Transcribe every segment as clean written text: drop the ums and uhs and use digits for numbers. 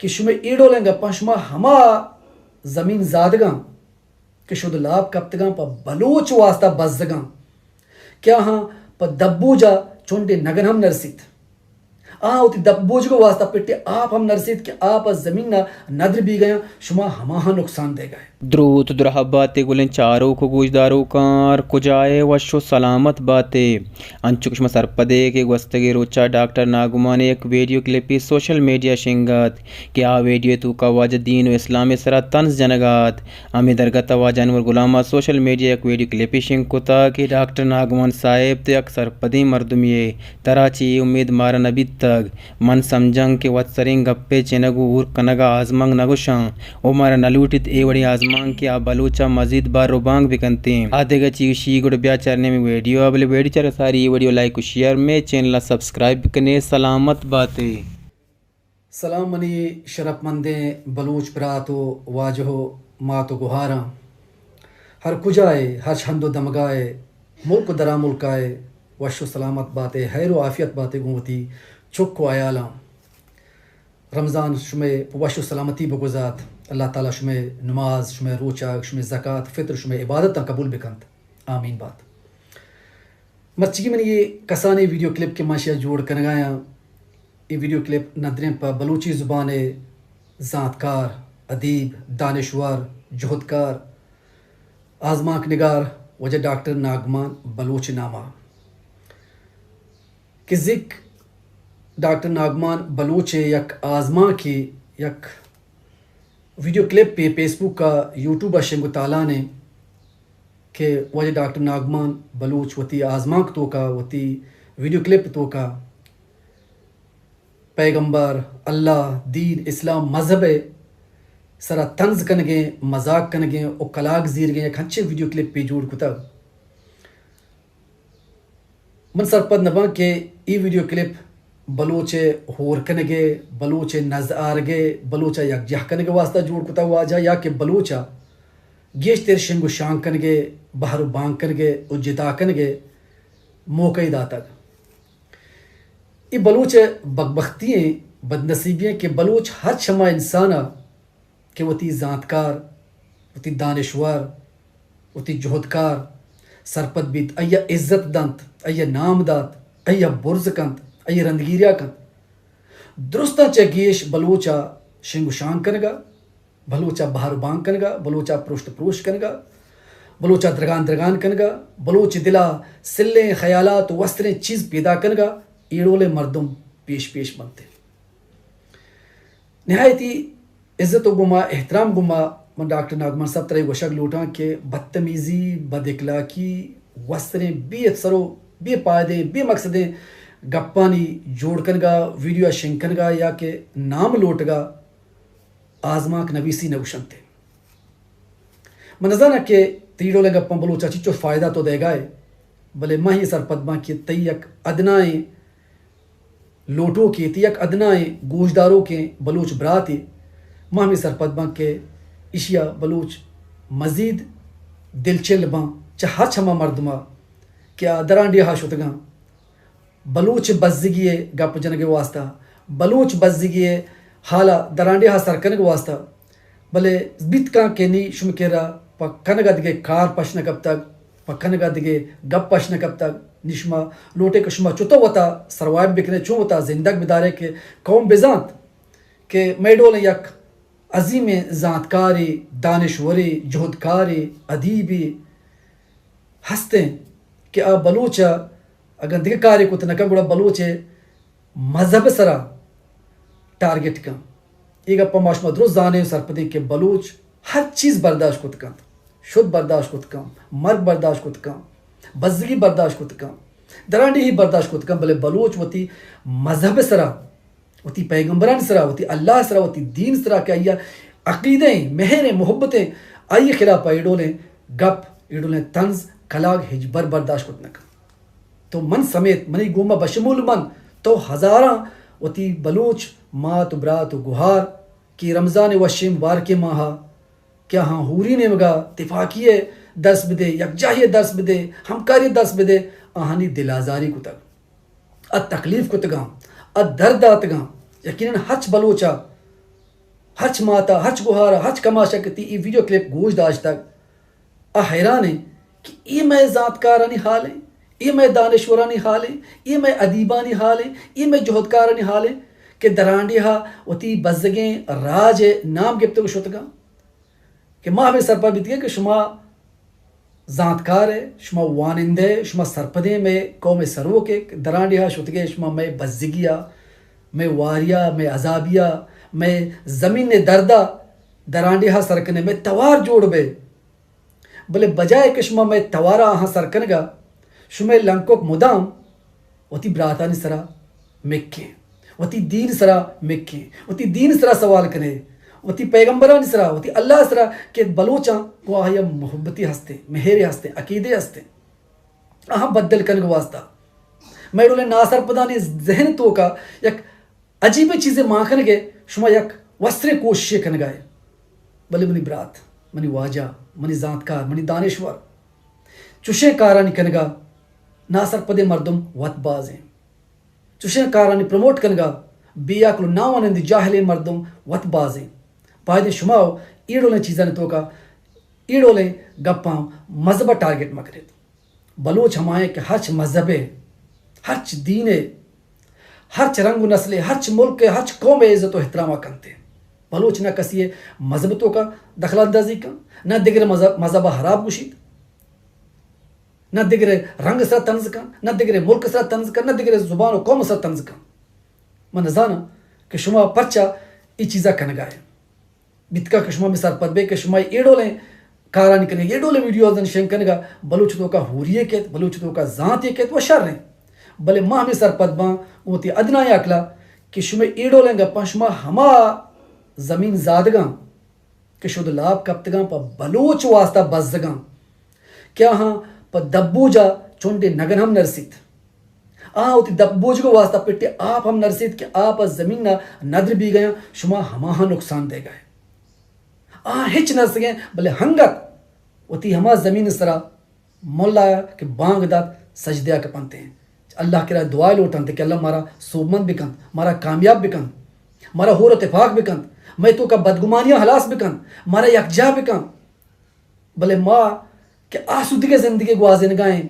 کہ شمہ ایڈو لنگا پشما ہما زمین زادگاں کہ شد لاب کپتگاں پا بلوچ واسطہ بزدگاں کیا ہاں پا دبو جا چونڈے نگن ہم نرسیت ہوتی دبوج کو واسطہ پٹے آپ ہم نرسید کہ آپ زمین ندر بھی گیا شما ہماہا نقصان دے گئے. درود درہ باتے گلن چارو کو گوشدارو کار کجائے وشو سلامت باتے انچک شما سرپدے کے گوستگی روچا ڈاکٹر ناگمان ایک ویڈیو کلپی سوشل میڈیا شنگات کہ آ ویڈیو تو کا واجہ دین و اسلام سرا تنز جنگات ہمیں درگت واجہ انور غلامہ سوشل میڈیا ایک ویڈیو کلپی شنگ کو تا کہ ڈاکٹر ناگمان صاحب تے اکثر پدی مردمیے تراچی امید مارا نبی تگ من سمجھنگ کے وات سرنگ گپے چنگو اور کنگا آزمانگ نگوشاں او مارا نلوٹت اے وڑی آزمانگ کہ آ بلوچا مزید بار روبانگ بھی کنتے ہیں آدھے گا چیز شی گوڑ بیا چارنے میں ویڈیو ابلے ویڈیو چار ساری ویڈیو لائک و شیئر میں چینل سبسکرائب کنے سلامت باتیں. سلام منی شرف مندیں بلوچ براتو واجہو ماتو گہاراں ہر کجائے ہر چھند و دمگائے ملک درا ملکائے وش و سلامت باتیں خیر و عافیت باتیں گوتی چک و عیالاں رمضان شمے وش و سلامتی بگزات اللہ تعالیٰ شمے نماز شمے روچاک شمے زکاة فطر شمے عبادت قبول بکنت آمین بات. مرچگی من یہ کسانی ویڈیو کلپ کے ماشیہ جوڑ کنگایا یہ ویڈیو کلپ ندریں پا بلوچی زبان ذاتکار ادیب دانشور جہدکار آزمانک نگار وجہ ڈاکٹر ناگمان بلوچ نامہ کہ ذکر ڈاکٹر ناگمان بلوچ یک آزماں کی یک ویڈیو کلپ پہ فیس بک کا یوٹیوب شنگو تعالیٰ نے کہ وجہ ڈاکٹر ناگمان بلوچ وتی آزمانک تو کا وتی ویڈیو کلپ تو کا پیغمبر اللہ دین اسلام مذہب سرا طنز کنگے مذاق کنگے او کلاک زیر گئے ایک ہنچے ویڈیو کلپ پہ جوڑ کتا من سرپد نبا کہ ای ویڈیو کلپ بلوچ ہور کنگے بلوچ نز آرگے بلوچا یک جہ کنگے واسطہ جوڑ کتا واجہ یا کہ بلوچا گیش تیر شنگو شان کنگے بہر بانگ کنگے او جتا کنگے موقع داتا یہ بلوچ بغبختی ہیں بدنصیبیاں کہ بلوچ ہر شما انسانا کہ وہ تی ذاتکار وہ تی دانشور وہ تی جہدکار سرپد بیت ایا عزت دانت ایا نام دات ایا برز کنت ایا رندگیریا کنت درستہ چگیش بلوچا شنگو شان کنگا بلوچا بہر بانگ کنگا بلوچا پروشت پروش کنگا بلوچا درگان درگان کنگا بلوچ دلا سلیں خیالات وستریں چیز پیدا کنگا ایڑولے مردم پیش پیش بنتے نہایتی عزت و گما احترام گما من ڈاکٹر ناگمان صاحب طرح وشک لوٹاں کہ بدتمیزی بد اخلاقی وستریں بے سرو بے پائدے بے مقصدیں گپانی جوڑ کنگا ویڈیو شنکنگا یا کہ نام لوٹگا آزماک نویسی نوشنتے منظانہ کہ تیڑو لے گپاں بلوچا چچو فائدہ تو دے گائے بلے ماہی سر پدماں کی تیک ادنائیں لوٹوں کی تیک ادنائیں گوشداروں کے بلوچ براتی ماہمی سر پدماں کے اشیا بلوچ مزید دلچل باں چاہا چھما مردما کیا درانڈی ہاشتگاں بلوچ بزگیے گپ جنگے واسطہ بلوچ بزگیے حالا درانڈی ہا سرکنگ واسطہ بلے بیت کان کے نی شم کہرا پا کنگا دگے کار پشنا کب تک پا کنگا دگے گپ پشنا کب تک نشما لوٹے کشما چوتا وطا سروائب بکنے چون وطا زندگ بدارے کے قوم بزانت کہ میڈول یک عظیم ذاتکاری دانشوری جہدکاری ادیبی ہستے کہ آ بلوچا اگر دیکھ کاری کو تنکا گوڑا بلوچے مذہب سرا ٹارگٹ کا ایک اپا ماشما درست زانے سرپدیں کہ بلوچ ہر چیز برداشت کت کن شد برداشت کت کن مرگ برداشت کت کن بزگی برداشت کت کن درانڈی ہی برداشت کت کن بلے بلوچ وتی مذہب سرا وتی پیغمبران سرا وتی اللہ سرا وتی دین سرا کہ آئیا عقیدیں مہریں محبتیں آئیے خلاف ایڈولیں گپ ایڈولیں طنز کلاگ ہجبر برداشت کت نکن تو من سمیت منی گوما بشمول من تو ہزاراں وتی بلوچ مات برات و گہار کی رمضان وشیم وار کے ماہا کیا ہاں ہوری نے مگا اتفاقیے درس بدے یکجاہی درس بدے ہمکاری درس بدے آہانی دل آزاری کو تک اد تکلیف کو تگاں اد درد آتگاں یقیناً ہچ بلوچا ہچ ماتا ہچ گوہارا ہچ کماشا کتی ای ویڈیو کلپ گوش داشت تک حیران ہیں کہ ای میں ذاتکارانی حال ہیں، ای میں دانشورانی حال ہیں، ای میں ادیبانی حال ہیں، ای میں جہدکارانی حال ہیں کہ درانڈی ہا وتی بزگیں راج نام گپتگو شتگا کہ ماہ میں سرپا بیتی ہے کہ شما ذاتکار ہے، شما وانندے، شما سرپدے میں قوم سرو کے درانڈی ہا شتگے شما میں بزگیا، میں واریا، میں عذابیا، میں زمین دردہ درانڈی ہا سرکنے میں توار جوڑ بے بلے بجائے کہ شما میں توارا ہاں سرکنگا شما لنکوک مدام وتی براتانی سرا مکیں وتی دین سرا مکیں وتی دین سرا سوال کنے وتی پیغمبران سرا وتی اللہ سرا کہ بلوچاں کو آیا محبتی ہستے مہرے ہستے عقیدے ہستے اہاں بدل کنگ واسطہ میں ڈولے ناصر پدانی ذہن تو کا یک عجیب چیزیں مانکن گے شما یک وسر کوشش کنگائے بلے منی برات منی واجہ منی ذاتکار منی دانشور چوشے کارانی کنگا ناصر پدے مردم وط بازیں چوشے کارانی پروموٹ کنگا بیا کلو ناوانند جاہلے مردم وط بازیں پائدے شماؤ ایڑولیں چیزیں تو کا ایڑولیں گپاں مذہبہ ٹارگٹ مکرد بلوچ ہمائیں کہ ہرچ مذہبے ہرچ دینے ہرچ رنگ و نسلے ہرچ ملک ہرچ قوم عزت و احترامہ کنتے بلوچ نہ کسی مذہب تو کا دخل اندازی کا نہ دگر مذہبہ حراب گشید نہ دگر رنگ سر تنز کا نہ دگر ملک سر تنز کا نہ دگر زبان و قوم سر تنز کا من نزانا کہ شما پرچہ ای چیزا کنگائے بیتکا کہ شما مثال پدبے کہ شما ایڑو لیں کارانی کنگا ایڑو لیں ویڈیوز شنگ کنگا بلوچ تو کا ہوریے کہت بلوچ تو کا ذاتی کہت وہ شر رہیں بلے ماہ میں سر پدباں ہوتی ادنائی اکلا کہ شما ایڑو لیں گا شما ہما زمین زادگاں کہ شد لاب کپتگاں پا بلوچ واسطہ بزدگاں کیا ہاں پا دبوجا چونڈے نگن ہم نرسید ہوتی دبوج کو واسطہ پٹے آپ ہم نرسید کہ آپ زمین ندر بھی گیا شما ہما ہاں نقصان دے گئے ہچ نرس گئے بلے ہنگت ہوتی ہما زمین سرا مولا کہ بانگ دات سجدیا کے پنتے ہیں اللہ کے رائے دعائے لوٹانتے کہ اللہ مارا صوبمند بکن مارا کامیاب بکن مارا حور اتفاق بکن میں تو کا بدگمانیاں حلاس بکن مارا یکجا بکن بلے ماں کہ آسودگی زندگی گوازے نگائیں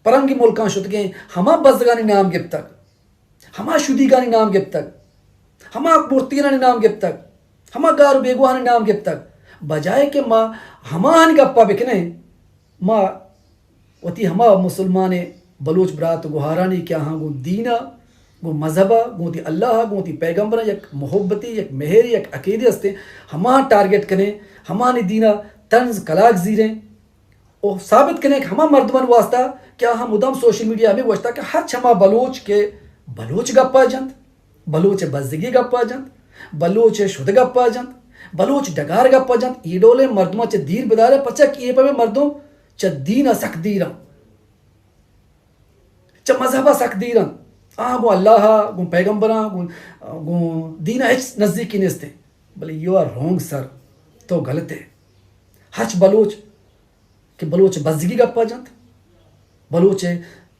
پرنگی ملکان شدگیں ہما بزدگانی نام گب تک ہما شدیگانی نام گب تک ہما مورتینانی نام گب تک ہما گارو بیگوانی نام گب تک بجائے کہ ماں ہما ہن گپا بکنے ماں وتی ہما مسلمان بلوچ برات گوہارانی کیا ہاں گو دینا گو مذہبہ گو تی اللہ گو تی پیغمبرہ یک محبتی یک مہری یک عقیدے ہستے ہما ٹارگٹ کریں ہما نی دینا طنز کلاک زیریں اور ثابت کریں کہ ہما مردمان واسطہ کیا ہم ادام سوشل میڈیا ہمیں وجتا کہ ہر ہما بلوچ کے بلوچ گپا جند بلوچ بزدگی گپا جند بلوچ شد گپا جند بلوچ ڈگار گپا جند ایڈولے مردمان چا دیر بدارے پچا کیے پہ مردوں چا دینا سک دیرا چا مذہبہ سک دیرا گو اللہ گو پیغمبران گو دینا ہچ نزدیکی نیستے بلے یو آر رونگ سر تو غلط ہے ہچ بلوچ کہ بلوچ بزدگی گپا جند بلوچ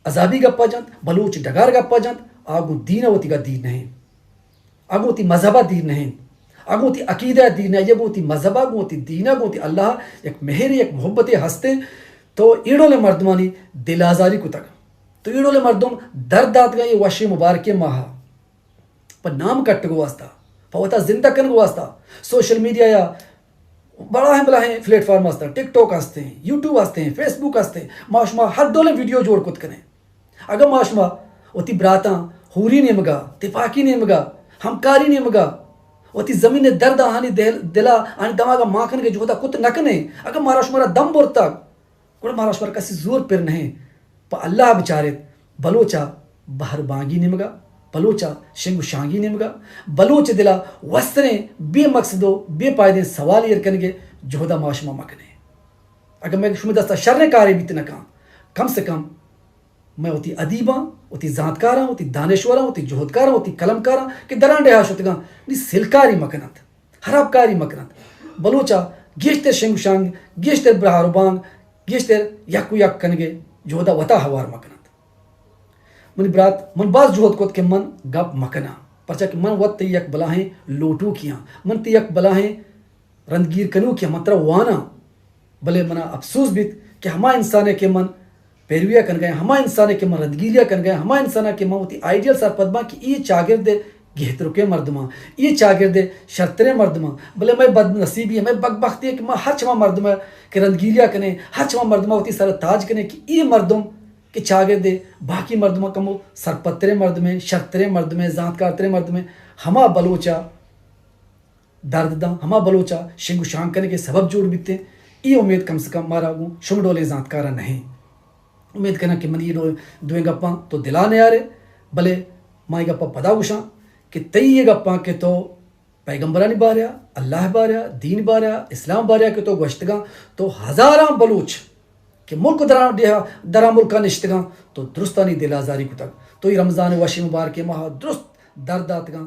عذابی گپا جند بلوچ ڈگار گپا جند آگو دین ہوتی کا دین نہیں آگو تی مذہبہ دین نہیں آگو تی عقیدہ دین نہیں یہ گو تی مذہبہ گو تی دینہ گو تی اللہ ایک مہری ایک محبت ہستے تو ایڑوں لے مردمانی دل آزاری کو تک تو ایڑوں لے مردم درد دات گئے یہ وشی مبارک ماہا پر نام کٹ گو واسطہ فوتا زندہ کن گو واسطہ سوشل میڈیا یا بڑا ہیں بلا ہیں پلیٹ فارم ہستے ہیں ٹک ٹاک ہستے ہیں یوٹیوب ہستے ہیں فیس بک ہستے ہیں معاشمہ ہر دولے ویڈیو جوڑ کت کریں اگر معاشمہ ہوتی براتاں ہوری نہیں مگا تفاقی نہیں مگا ہمکاری نہیں مگا ہوتی زمین درد آہانی دلا آنی دماغا ماکن کے جو ہوتا کت نکنے اگر ماراشمارا دم بورتا کوڑا ماراشمارا کسی زور پر نہیں پا اللہ بچارت بلوچا بہر بانگی نہیں مگا بلوچا شنگ شانگی نہیں مگا بلوچ دلا وستریں بے مقصدو بے پائدیں سوال یہ کنگے جہدہ معاشمہ مکنے اگر میں شمی دستا شرن کاری بیت نکاں کم سے کم میں ہوتی ادیباں ہوتی ذاتکاراں ہوتی دانشوراں ہوتی جہدکاراں ہوتی کلمکاراں کہ دران ڈہا شتگاں نی سلکاری مکنت حرابکاری مکنت بلوچا گیشتر شنگ شانگ گیشتر برہارو بانگ گیشتر یکو یک کنگے جہدہ وطا ہوار مکنت من برات من باز جہد کت کہ من گپ مکنا پرچہ کہ من وقت یک بلاہیں لوٹو کیاں من تی یک بلاہیں رندگیر کنو کیا مطرح وانا بلے منا افسوس بیت کہ ہما انسانے کے من پیرویا کن گئے ہما انسانے کے من رندگیریا کن گئے ہما انسانے کے من ہوتی آئیڈیل سر پدما کہ یہ چاگرد گہت رکے مردماں یہ چاگرد شرطرے مردماں بلے میں بد نصیبی ہے میں بدبختی ہے کہ میں ہر چما مردمہ کہ رندگیریا کنے ہر چما مردمہ ہوتی سر تاج کنے کہ یہ مردم کہ چاگرد باقی مردمہ کمو سرپترے مرد میں شرطرے مرد میں ذاتکارترے مرد میں ہما بلوچا درد دا ہما بلوچا شنگو شان کرنے کے سبب جوڑ بیتے یہ امید کم سے کم مارا گوں شم ڈولے ذاتکارا نہیں امید کرنا کہ من یہ دوئیں گپاں تو دلانے آ رہے بلے مائی گپا پدا گوشاں کہ تی یہ گپاں کہ تو پیغمبرانی باریا اللہ باریا دین باریا اسلام باریا کہ تو گوشتگاں تو ہزاراں بلوچ کہ ملک درا ملکہ نشتگاں تو درستانی دل آزاری کو تک تو یہ رمضان وشی مبارک ماہ درست درداتگاں